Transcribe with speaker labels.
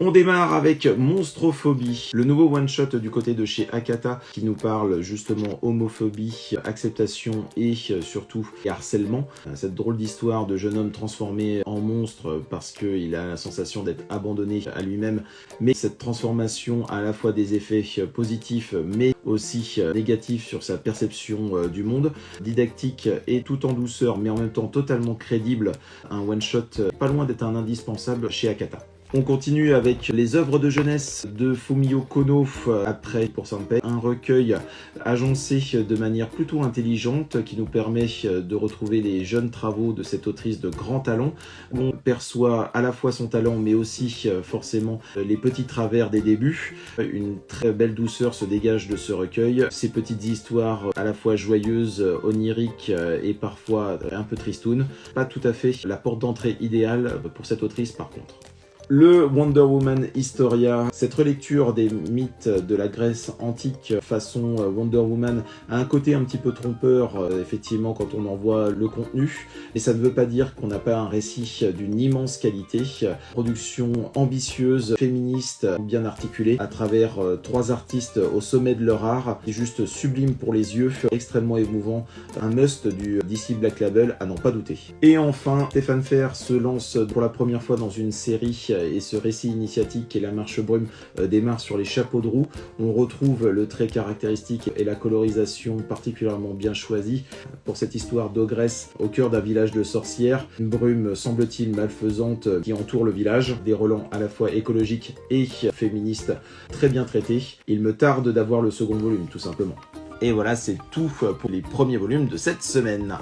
Speaker 1: On démarre avec Monstrophobie, le nouveau one-shot du côté de chez Akata qui nous parle justement homophobie, acceptation et surtout harcèlement. Cette drôle d'histoire de jeune homme transformé en monstre parce qu'il a la sensation d'être abandonné à lui-même, mais cette transformation a à la fois des effets positifs mais aussi négatifs sur sa perception du monde. Didactique et tout en douceur mais en même temps totalement crédible, un one-shot pas loin d'être un indispensable chez Akata. On continue avec les œuvres de jeunesse de Fumio Kono après Pour Sanpei, un recueil agencé de manière plutôt intelligente qui nous permet de retrouver les jeunes travaux de cette autrice de grand talent. On perçoit à la fois son talent mais aussi forcément les petits travers des débuts. Une très belle douceur se dégage de ce recueil. Ces petites histoires à la fois joyeuses, oniriques et parfois un peu tristounes. Pas tout à fait la porte d'entrée idéale pour cette autrice par contre. Le Wonder Woman Historia, cette relecture des mythes de la Grèce antique façon Wonder Woman a un côté un petit peu trompeur, effectivement, quand on en voit le contenu, mais ça ne veut pas dire qu'on n'a pas un récit d'une immense qualité. Production ambitieuse, féministe, bien articulée, à travers trois artistes au sommet de leur art, juste sublime pour les yeux, extrêmement émouvant, un must du DC Black Label à n'en pas douter. Et enfin, Stéphane Fer se lance pour la première fois dans une série et ce récit initiatique et la marche brume démarre sur les chapeaux de roue. On retrouve le trait caractéristique et la colorisation particulièrement bien choisie pour cette histoire d'ogresse au cœur d'un village de sorcières. Une brume semble-t-il malfaisante qui entoure le village, des relents à la fois écologiques et féministes très bien traités. Il me tarde d'avoir le second volume tout simplement. Et voilà, c'est tout pour les premiers volumes de cette semaine.